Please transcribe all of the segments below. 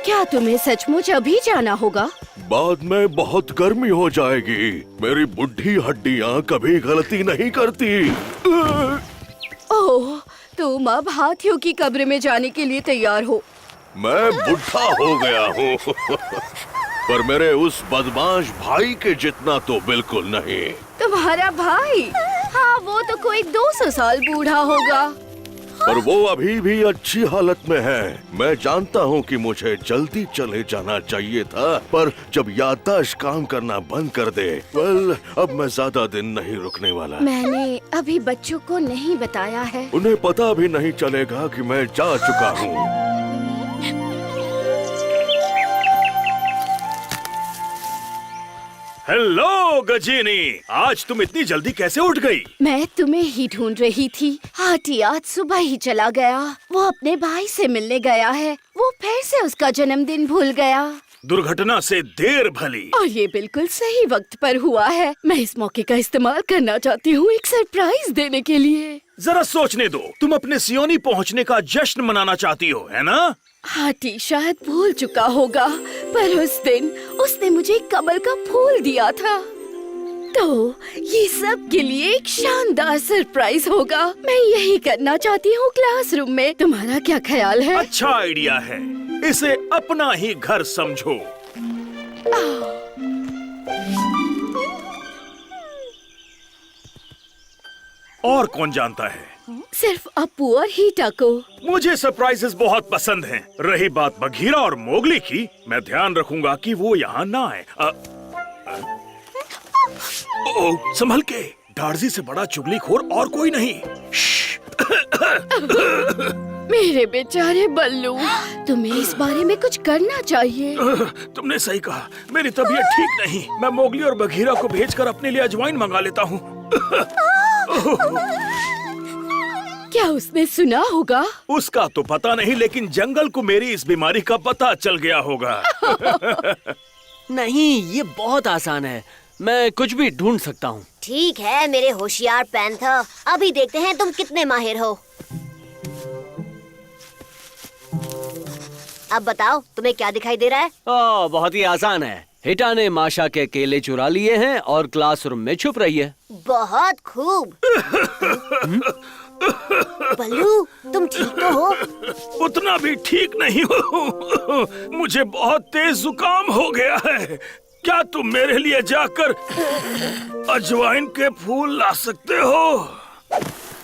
क्या तुम्हें सचमुच अभी जाना होगा? बाद में बहुत गर्मी हो जाएगी। मेरी बुढ़ी हड्डियाँ कभी गलती नहीं करती। ओह, तुम अब हाथियों की कब्र में जाने के लिए तैयार हो। मैं बुढ़ा हो गया हूँ पर मेरे उस बदमाश भाई के जितना तो बिल्कुल नहीं। तुम्हारा भाई? हाँ, वो तो कोई 200 साल बूढ़ा होगा। पर वो अभी भी अच्छी हालत में है। मैं जानता हूँ कि मुझे जल्दी चले जाना चाहिए था, पर जब याददाश्त काम करना बंद कर दे, अब मैं ज्यादा दिन नहीं रुकने वाला। मैंने अभी बच्चों को नहीं बताया है। उन्हें पता भी नहीं चलेगा कि मैं जा चुका हूँ। हेलो गजीनी, आज तुम इतनी जल्दी कैसे उठ गई? मैं तुम्हें ही ढूंढ रही थी। हाथी आज सुबह ही चला गया। वो अपने भाई से मिलने गया है। वो फिर से उसका जन्मदिन भूल गया। दुर्घटना से देर भली। और ये बिल्कुल सही वक्त पर हुआ है। मैं इस मौके का इस्तेमाल करना चाहती हूँ एक सरप्राइज देने के लिए। जरा सोचने दो, तुम अपने सियोनी पहुँचने का जश्न मनाना चाहती हो, है ना? हाथी शायद भूल चुका होगा, पर उस दिन उसने मुझे एक कमल का फूल दिया था। तो ये सब के लिए एक शानदार सरप्राइज होगा। मैं यही करना चाहती हूँ क्लासरूम में। तुम्हारा क्या ख्याल है? अच्छा आइडिया है। इसे अपना ही घर समझो। और कौन जानता है? सिर्फ अप्पू और हीटा को। मुझे सरप्राइजेस बहुत पसंद हैं। रही बात बघीरा और मोगली की, मैं ध्यान रखूंगा कि वो यहाँ ना आए। ओह, संभल के। डार्जी से बड़ा चुगलीखोर और कोई नहीं। मेरे बेचारे बल्लू, तुम्हें इस बारे में कुछ करना चाहिए। तुमने सही कहा, मेरी तबीयत ठीक नहीं। मैं मोगली और बघीरा को भेजकर अपने लिए अजवाइन मंगा लेता हूँ। क्या उसने सुना होगा? उसका तो पता नहीं, लेकिन जंगल को मेरी इस बीमारी का पता चल गया होगा। नहीं, ये बहुत आसान है। मैं कुछ भी ढूंढ सकता हूँ। ठीक है मेरे होशियार पैंथर, अभी देखते हैं तुम कितने माहिर हो। अब बताओ, तुम्हें क्या दिखाई दे रहा है? बहुत ही आसान है। हिटा ने माशा के केले चुरा लिए हैं और क्लासरूम में छुप रही है। बहुत खूब। बल्लू, तुम ठीक तो हो? उतना भी ठीक नहीं हो। मुझे बहुत तेज जुकाम हो गया है। क्या तुम मेरे लिए जाकर अजवाइन के फूल ला सकते हो?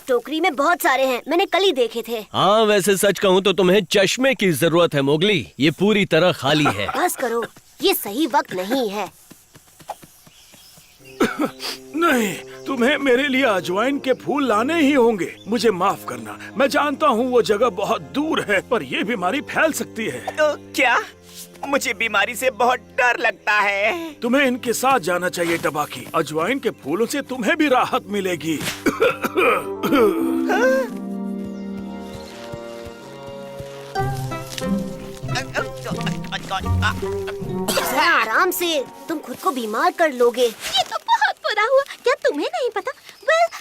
टोकरी में बहुत सारे हैं, मैंने कल ही देखे थे। हाँ, वैसे सच कहूँ तो तुम्हें चश्मे की जरूरत है मोगली। ये पूरी तरह खाली है। बस करो, ये सही वक्त नहीं है। नहीं, तुम्हें मेरे लिए अजवाइन के फूल लाने ही होंगे। मुझे माफ करना, मैं जानता हूँ वो जगह बहुत दूर है, पर ये बीमारी फैल सकती है। क्या? मुझे बीमारी से बहुत डर लगता है। तुम्हें इनके साथ जाना चाहिए टबाकी। अजवाइन के फूलों से तुम्हें भी राहत मिलेगी। जरा आराम से, तुम खुद को बीमार कर लोगे। ये तो बहुत बुरा हुआ। क्या तुम्हें नहीं पता?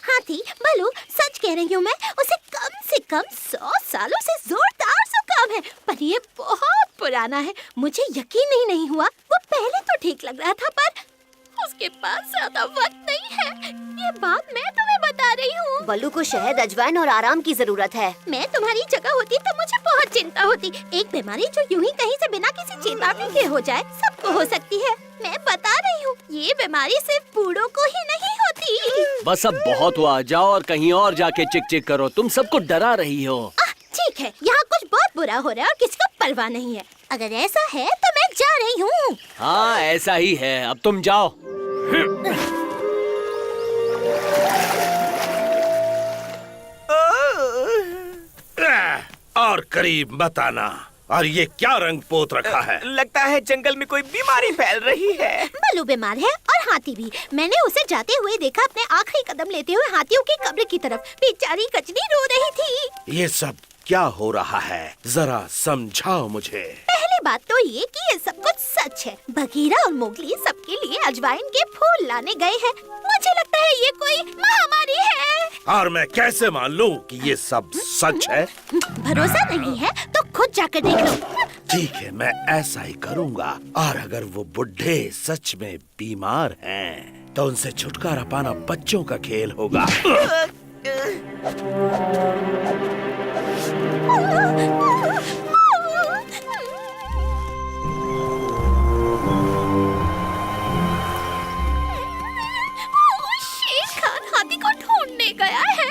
हाथी, बल्लू, सच कह रही हूँ मैं, उसे कम से कम 100 सालों से जोरदार जुकाम है, पर ये बहुत पुराना है। मुझे यकीन ही नहीं हुआ। वो पहले तो ठीक लग रहा था, पर उसके पास ज्यादा वक्त नहीं है। ये बात मैं तुम्हें बता रही हूँ। बल्लू को शहद, अजवाइन और आराम की जरूरत है। मैं तुम्हारी जगह होती तो मुझे बहुत चिंता होती। एक बीमारी जो यूं ही कहीं से बिना किसी चेतावनी के हो जाए, सबको हो सकती है। मैं बता रही हूँ, ये बीमारी सिर्फ बूढ़ों को ही नहीं होती। बस अब बहुत हुआ, जाओ और कहीं और जाके चिक चिक करो। तुम सबको डरा रही हो। ठीक है, यहाँ कुछ बहुत बुरा हो रहा है और किसी को परवाह नहीं है। अगर ऐसा है तो मैं जा रही हूँ। हाँ, ऐसा ही है। अब तुम जाओ। और करीब बताना। और ये क्या रंग पोत रखा है? लगता है जंगल में कोई बीमारी फैल रही है। बल्लू बीमार है और हाथी भी। मैंने उसे जाते हुए देखा, अपने आखिरी कदम लेते हुए हाथियों की कब्र की तरफ। बेचारी कचनी रो रही थी। ये सब क्या हो रहा है? जरा समझाओ मुझे। पहली बात तो ये कि ये सब कुछ सच है। बघीरा और मोगली सबके लिए अजवाइन के फूल लाने गए हैं। मुझे लगता है ये कोई महामारी है। और मैं कैसे मान लूं कि ये सब सच है? भरोसा नहीं है तो खुद जाकर देख लो। ठीक है, मैं ऐसा ही करूँगा। और अगर वो बुढ़े सच में बीमार हैं, तो उनसे छुटकारा पाना बच्चों का खेल होगा। शेर खान हाथी को ढूंढने गया है।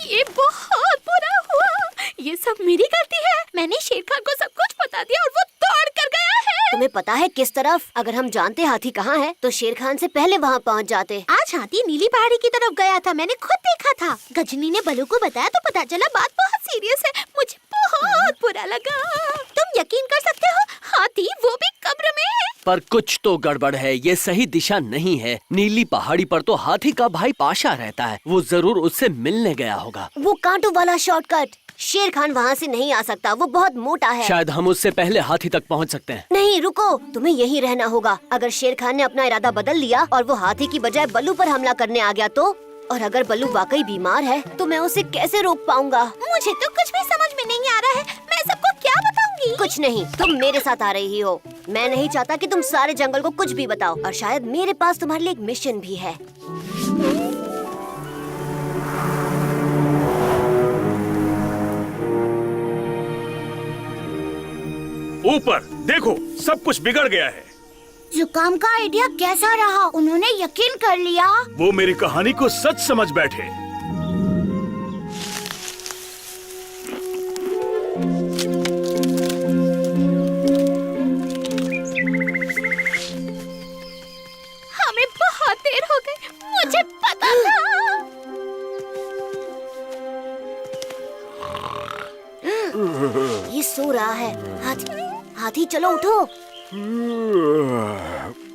ये बहुत बुरा हुआ। ये सब मेरी गलती है। मैंने शेर खान को सब कुछ बता दिया और वो दौड़ कर गया है। तुम्हें पता है किस तरफ? अगर हम जानते हाथी कहाँ है, तो शेर खान से पहले वहाँ पहुँच जाते। आज हाथी नीली पहाड़ी की तरफ गया था, मैंने खुद देखा था। गजनी ने बलू को बताया तो पता चला बात बहुत सीरियस है। मुझे बहुत बुरा लगा। तुम यकीन कर सकते हो, हाथी वो भी कब्र में है। पर कुछ तो गड़बड़ है, ये सही दिशा नहीं है। नीली पहाड़ी पर तो हाथी का भाई पाशा रहता है, वो जरूर उससे मिलने गया होगा। वो कांटों वाला शॉर्टकट। शेर खान वहाँ से नहीं आ सकता, वो बहुत मोटा है। शायद हम उससे पहले हाथी तक पहुंच सकते हैं। नहीं, रुको, तुम्हें यहीं रहना होगा। अगर शेर खान ने अपना इरादा बदल लिया और वो हाथी की बजाय बल्लू पर हमला करने आ गया तो? और अगर बल्लू वाकई बीमार है तो मैं उसे कैसे रोक पाऊंगा? मुझे तो कुछ भी समझ में नहीं आ रहा है। मैं सबको क्या बताऊंगी? कुछ नहीं, तुम मेरे साथ आ रही हो। मैं नहीं चाहता कि तुम सारे जंगल को कुछ भी बताओ। और शायद मेरे पास तुम्हारे लिए एक मिशन भी है। ऊपर देखो, सब कुछ बिगड़ गया है। जुकाम का आइडिया कैसा रहा? उन्होंने यकीन कर लिया। वो मेरी कहानी को सच समझ बैठे। हमें बहुत देर हो गई, मुझे पता था। ये सो रहा है। हाथी चलो उठो।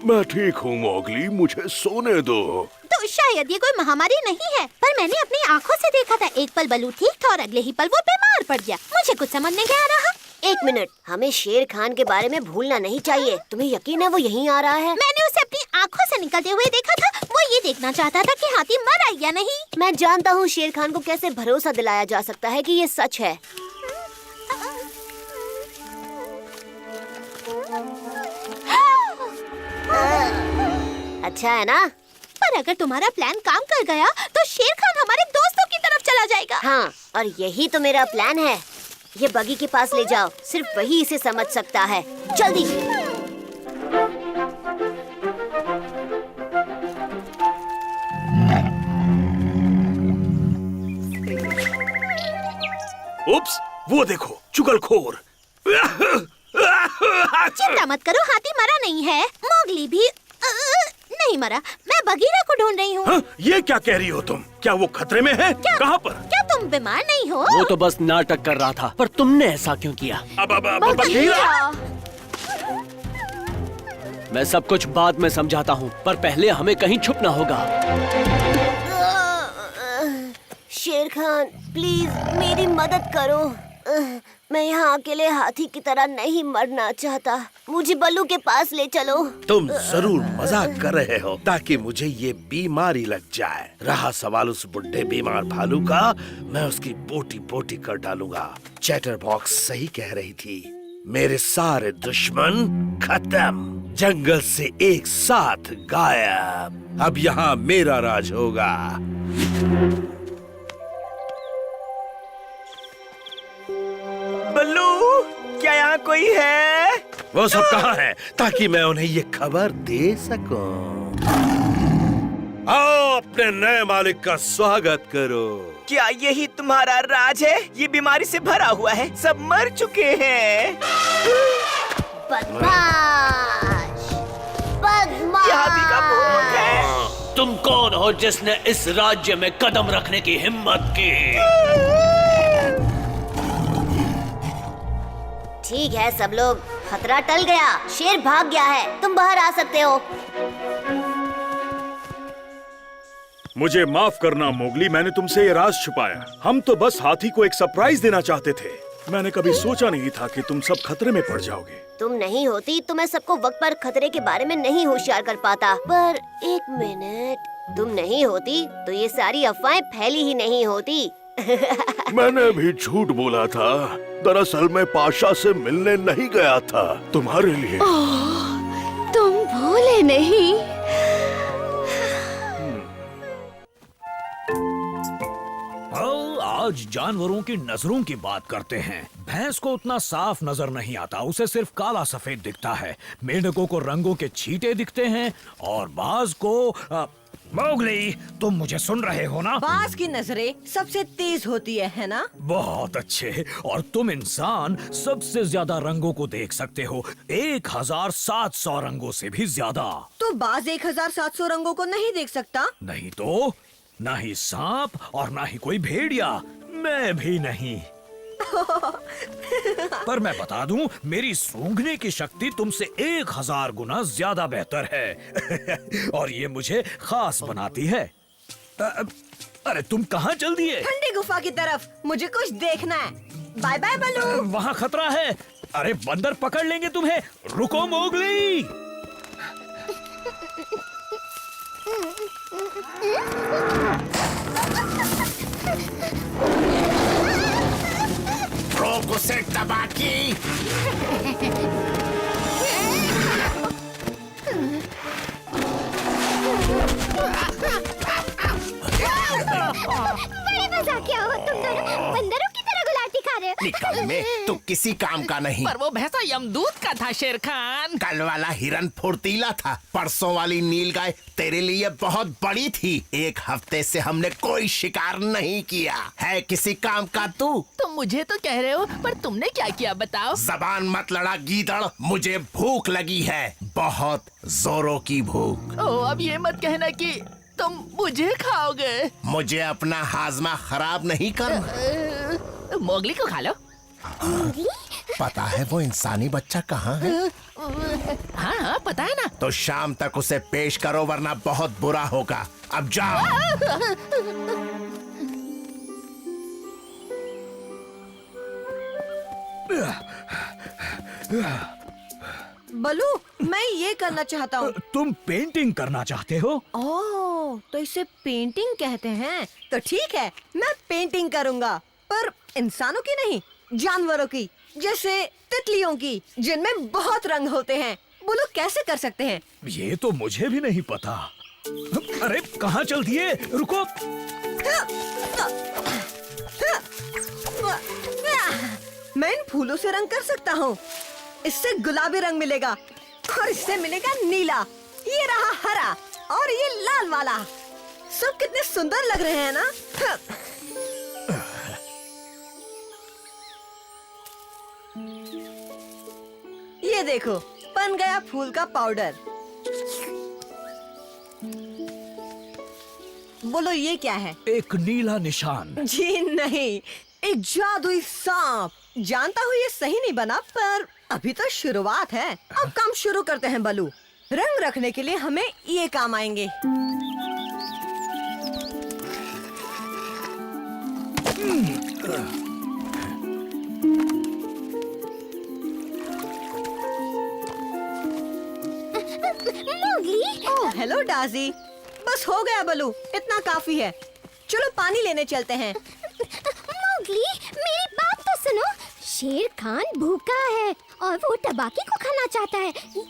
मैं ठीक हूँ मोगली, मुझे सोने दो। तो शायद ये कोई महामारी नहीं है, पर मैंने अपनी आँखों से देखा था। एक पल बलू ठीक था और अगले ही पल वो बीमार पड़ गया। मुझे कुछ समझ नहीं आ रहा। एक मिनट, हमें शेर खान के बारे में भूलना नहीं चाहिए। तुम्हें यकीन है वो यहीं आ रहा है? मैंने उसे अपनी आँखों से निकलते हुए देखा था। वो ये देखना चाहता था कि हाथी मरा या नहीं। मैं जानता हूँ शेर खान को कैसे भरोसा दिलाया जा सकता है कि ये सच है। अच्छा है ना? पर अगर तुम्हारा प्लान काम कर गया तो शेर खान हमारे दोस्तों की तरफ चला जाएगा। हाँ, और यही तो मेरा प्लान है। ये बगी के पास ले जाओ, सिर्फ वही इसे समझ सकता है। जल्दी। उप्स, वो देखो, चुगलखोर। चिंता मत करो, हाथी मरा नहीं है। मोगली भी नहीं मरा। मैं बगीरा को ढूंढ रही हूँ। हाँ, ये क्या कह रही हो तुम? क्या वो खतरे में है? कहाँ पर? क्या तुम बीमार नहीं हो? वो तो बस नाटक कर रहा था, पर तुमने ऐसा क्यों किया? अब बगीरा। मैं सब कुछ बाद में समझाता हूँ, पर पहले हमें कहीं छुपना होगा। शेर खान, प्लीज मेरी मदद करो। मैं यहाँ अकेले हाथी की तरह नहीं मरना चाहता। मुझे बल्लू के पास ले चलो। तुम जरूर मजाक कर रहे हो ताकि मुझे ये बीमारी लग जाए। रहा सवाल उस बुढ़े बीमार भालू का, मैं उसकी बोटी बोटी कर डालूंगा। चैटर बॉक्स सही कह रही थी। मेरे सारे दुश्मन खत्म, जंगल से एक साथ गायब। अब यहाँ मेरा राज होगा। बल्लू, क्या यहाँ कोई है? वो सब कहाँ है ताकि मैं उन्हें ये खबर दे सकूं? आओ, अपने नए मालिक का स्वागत करो। क्या यही तुम्हारा राज है? ये बीमारी से भरा हुआ है, सब मर चुके हैं। बदमाश, बदमाश। ये हाथी का भूत है। तुम कौन हो जिसने इस राज्य में कदम रखने की हिम्मत की? ठीक है सब लोग, खतरा टल गया। शेर भाग गया है, तुम बाहर आ सकते हो। मुझे माफ करना मोगली, मैंने तुमसे ये राज छुपाया। हम तो बस हाथी को एक सरप्राइज देना चाहते थे। मैंने कभी सोचा नहीं था कि तुम सब खतरे में पड़ जाओगे। तुम नहीं होती तो मैं सबको वक्त पर खतरे के बारे में नहीं होशियार कर पाता। पर एक मिनट, तुम नहीं होती तो ये सारी अफवाहें फैली ही नहीं होती। मैंने भी झूठ बोला था। दरअसल मैं पाशा से मिलने नहीं गया था, तुम्हारे लिए। तुम भूले नहीं। आज जानवरों की नजरों की बात करते हैं। भैंस को उतना साफ नजर नहीं आता, उसे सिर्फ काला सफेद दिखता है। मेंढकों को रंगों के छींटे दिखते हैं और बाज को मोगली, तुम मुझे सुन रहे हो ना? बाज की नजरें सबसे तेज होती है ना? बहुत अच्छे। और तुम इंसान सबसे ज्यादा रंगों को देख सकते हो, 1700 रंगों से भी ज्यादा। तो बाज 1700 रंगों को नहीं देख सकता? नहीं तो, ना ही सांप और ना ही कोई भेड़िया, मैं भी नहीं। पर मैं बता दूं, मेरी सूंघने की शक्ति तुमसे 1000 गुना ज्यादा बेहतर है। और ये मुझे खास बनाती है। अरे तुम कहाँ चल दिए? ठंडी गुफा की तरफ, मुझे कुछ देखना है। बाय बाय बलू। वहाँ खतरा है। अरे बंदर पकड़ लेंगे तुम्हें। रुको मोगली। रोक उसे तबाकी। बड़े मजाकिया हो तुम दोनों, बंदरों की तरह गुलाटी खा रहे हो। निकल में, तू किसी काम का नहीं। पर वो भैंसा यमदूत का था शेर खान। कल वाला हिरन फुर्तीला था, परसों वाली नीलगाय तेरे लिए बहुत बड़ी थी। 1 हफ्ते से हमने कोई शिकार नहीं किया है। किसी काम का तू? तुम मुझे तो कह रहे हो, पर तुमने क्या किया बताओ? जबान मत लड़ा गीदड़, मुझे भूख लगी है, बहुत जोरों की भूख। ओ, अब ये मत कहना कि तुम मुझे खाओगे। मुझे अपना हाजमा खराब नहीं करना। मोगली को खा लो। पता है वो इंसानी बच्चा कहाँ है? हाँ हाँ पता है ना। तो शाम तक उसे पेश करो, वरना बहुत बुरा होगा। अब जाओ। बलू, मैं ये करना चाहता हूँ। तुम पेंटिंग करना चाहते हो? ओह, तो इसे पेंटिंग कहते हैं। तो ठीक है, मैं पेंटिंग करूँगा, पर इंसानों की नहीं, जानवरों की, जैसे तितलियों की, जिनमें बहुत रंग होते हैं। बोलो कैसे कर सकते हैं? ये तो मुझे भी नहीं पता। अरे कहाँ चल दिए? रुको। मैं इन फूलों से रंग कर सकता हूँ। इससे गुलाबी रंग मिलेगा और इससे मिलेगा नीला। ये रहा हरा और ये लाल वाला। सब कितने सुंदर लग रहे हैं ना? ये देखो, बन गया फूल का पाउडर। बोलो ये क्या है? एक नीला निशान। जी नहीं, एक जादुई सांप। जानता हूँ ये सही नहीं बना, पर अभी तो शुरुआत है। अब काम शुरू करते हैं बलू। रंग रखने के लिए हमें ये काम आएंगे। मोगली, ओह हेलो डाजी। बस हो गया बलू, इतना काफी है। चलो पानी लेने चलते हैं। मोगली, मेरी बात तो सुनो। शेर खान भूखा है और वो तबाकी को खाना चाहता है,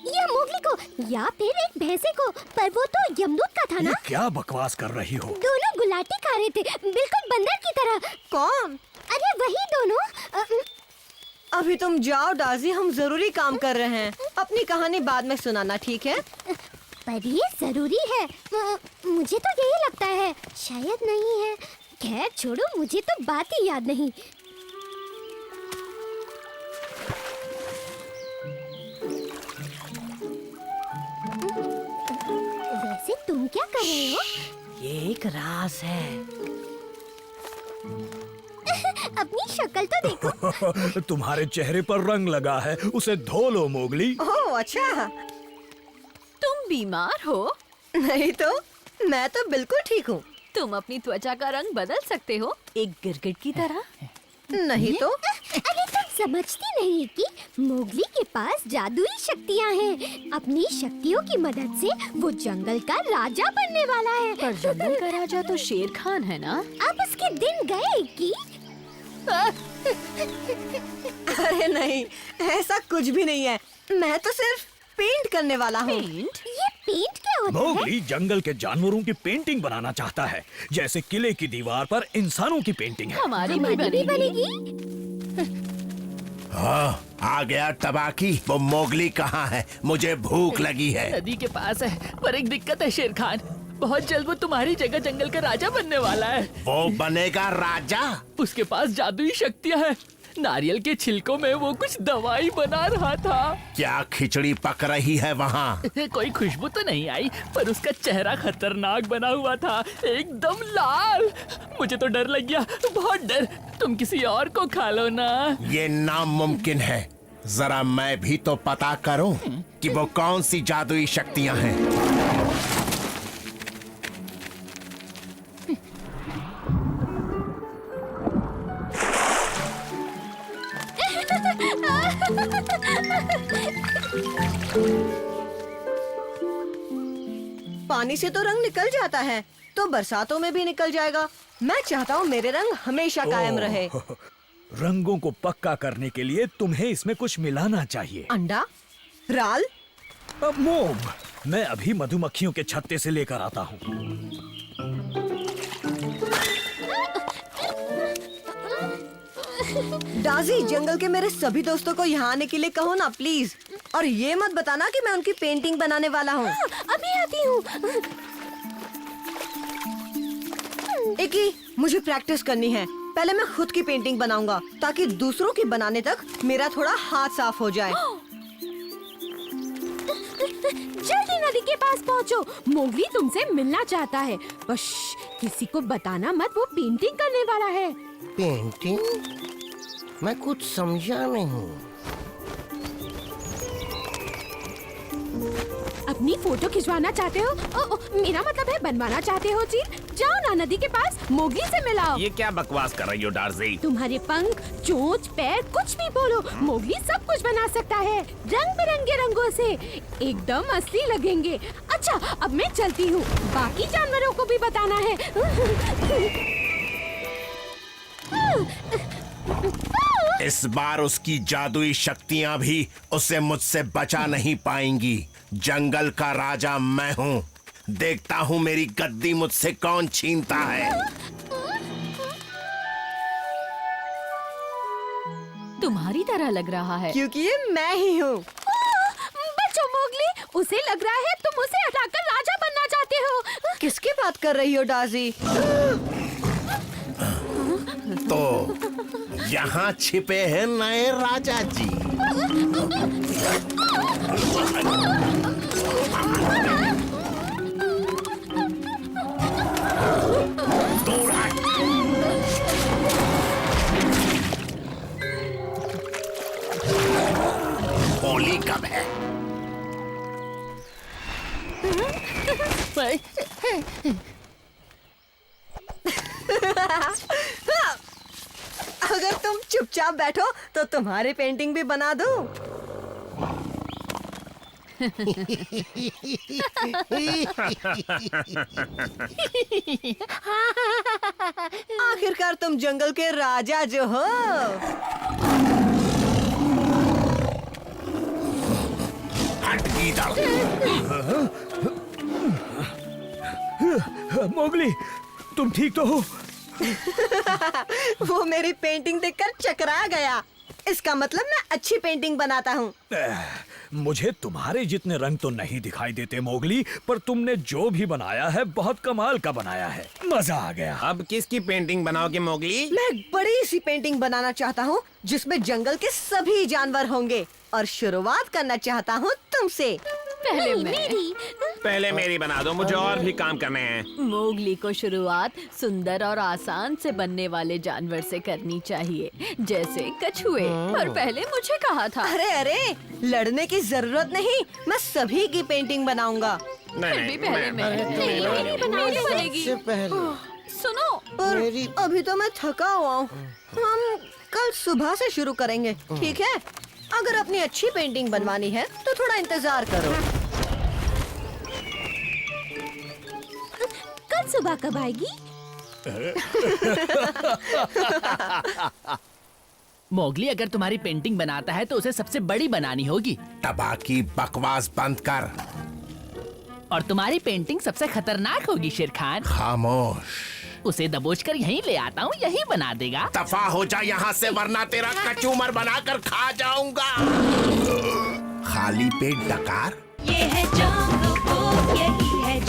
या मोगली को, या फिर एक भैंसे को। पर वो तो यमदूत का था ना? ये क्या बकवास कर रही हो? दोनों गुलाटी खा रहे थे, बिल्कुल बंदर की तरह। कौन? अरे वही दोनों। अभी तुम जाओ डाजी, हम जरूरी काम कर रहे हैं। अपनी कहानी बाद में सुनाना, ठीक है? पर ये जरूरी है। मुझे तो यही लगता है, शायद नहीं है। खैर छोड़ो, मुझे तो बात ही याद नहीं। वैसे तुम क्या कर रहे हो? ये एक राज है। अपनी शक्ल तो देखो। तुम्हारे चेहरे पर रंग लगा है, उसे धो लो मोगली। ओह अच्छा। तुम बीमार हो? नहीं तो, मैं तो बिल्कुल ठीक हूँ। तुम अपनी त्वचा का रंग बदल सकते हो, एक गिरगिट की तरह। नहीं तो? अरे तुम समझती नहीं कि मोगली के पास जादुई शक्तियाँ हैं। अपनी शक्तियों की मदद से वो जंगल का राजा बनने वाला है। पर जंगल का राजा तो शेर खान है ना? अब उसके दिन गए कि अरे नहीं, ऐसा कुछ भी नहीं है। मैं तो सिर्फ पेंट करने वाला हूँ। पेंट? ये पेंट क्या होता है? मोगली जंगल के जानवरों की पेंटिंग बनाना चाहता है, जैसे किले की दीवार पर इंसानों की पेंटिंग है। हमारी भी भी बनेगी। हाँ, आ गया तबाकी। वो मोगली कहाँ है? मुझे भूख लगी है। नदी के पास है, पर एक दिक्कत है शेर खान। बहुत जल्द वो तुम्हारी जगह जंगल का राजा बनने वाला है। वो बनेगा राजा? उसके पास जादुई शक्तियाँ हैं। नारियल के छिलकों में वो कुछ दवाई बना रहा था। क्या खिचड़ी पक रही है वहाँ? कोई खुशबू तो नहीं आई, पर उसका चेहरा खतरनाक बना हुआ था, एकदम लाल। मुझे तो डर लग गया, बहुत डर। तुम किसी और को खा लो ना। ये नामुमकिन है। जरा मैं भी तो पता करूं कि वो कौन सी जादुई शक्तियां हैं। पानी से तो रंग निकल जाता है, तो बरसातों में भी निकल जाएगा। मैं चाहता हूँ मेरे रंग हमेशा कायम रहे। रंगों को पक्का करने के लिए तुम्हें इसमें कुछ मिलाना चाहिए। अंडा? राल? मोम, मैं अभी मधुमक्खियों के छत्ते से लेकर आता हूँ। डाजी, जंगल के मेरे सभी दोस्तों को यहाँ आने के लिए कहो ना प्लीज। और ये मत बताना कि मैं उनकी पेंटिंग बनाने वाला हूँ। अभी आती हूँ। एकी, मुझे प्रैक्टिस करनी है। पहले मैं खुद की पेंटिंग बनाऊंगा, ताकि दूसरों की बनाने तक मेरा थोड़ा हाथ साफ हो जाए। जल्दी नदी के पास पहुँचो, मोगली तुमसे मिलना चाहता है। बस किसी को बताना मत, वो पेंटिंग करने वाला है। पेंटिंग? मैं कुछ समझा नहीं। अपनी फोटो खिंचवाना चाहते हो? मेरा मतलब है बनवाना चाहते हो जी? जाओ ना नदी के पास, मोगली से मिलाओ। ये क्या बकवास कर रही हो डार्जी? तुम्हारे पंख, चोंच, पैर कुछ भी बोलो, मोगली सब कुछ बना सकता है, रंग बिरंगे रंगों से। एकदम असली लगेंगे। अच्छा, अब मैं चलती हूँ, बाकी जानवरों को भी बताना है। इस बार उसकी जादुई शक्तियां भी उसे मुझसे बचा नहीं पाएंगी। जंगल का राजा मैं हूँ। देखता हूँ मेरी गद्दी मुझसे कौन छीनता है। तुम्हारी तरह लग रहा है। क्योंकि ये मैं ही हूँ। बच्चों, मोगली, उसे लग रहा है तुम उसे हटाकर राजा बनना चाहते हो। किसकी बात कर रही हो डाजी? तो यहाँ छिपे हैं नए राजा जी। दूर हट। होली कब है? अगर तुम चुपचाप बैठो तो तुम्हारी पेंटिंग भी बना दूं। आखिरकार तुम जंगल के राजा जो हो। हट गीदड़। मोगली, तुम ठीक तो हो? वो मेरी पेंटिंग देखकर चकरा गया। इसका मतलब मैं अच्छी पेंटिंग बनाता हूँ। मुझे तुम्हारे जितने रंग तो नहीं दिखाई देते मोगली, पर तुमने जो भी बनाया है बहुत कमाल का बनाया है। मजा आ गया। अब किसकी पेंटिंग बनाओगे मोगली? मैं एक बड़ी सी पेंटिंग बनाना चाहता हूँ जिसमें जंगल के सभी जानवर होंगे, और शुरुआत करना चाहता हूँ तुमसे। पहले मैं। पहले मेरी बना दो, मुझे और भी काम करने हैं। मोगली को शुरुआत सुंदर और आसान से बनने वाले जानवर से करनी चाहिए, जैसे कछुए। पर पहले मुझे कहा था। अरे अरे, लड़ने की जरूरत नहीं, मैं सभी की पेंटिंग बनाऊंगा। फिर भी पहले मैं। नहीं बनेगी। सुनो, पर अभी तो मैं थका हुआ हूँ। हम कल सुबह से शुरू करेंगे, ठीक है? अगर अपनी अच्छी पेंटिंग बनवानी है तो थोड़ा इंतजार करो। कल सुबह कब आएगी? मोगली अगर तुम्हारी पेंटिंग बनाता है तो उसे सबसे बड़ी बनानी होगी। तबा की बकवास बंद कर। और तुम्हारी पेंटिंग सबसे खतरनाक होगी शेर खान। खामोश। उसे दबोच कर यहीं ले आता हूँ, यहीं बना देगा। दफा हो जा यहाँ से वरना तेरा कचूमर बनाकर खा जाऊंगा। खाली पेट डकार। ये है जंगल बुक, यही है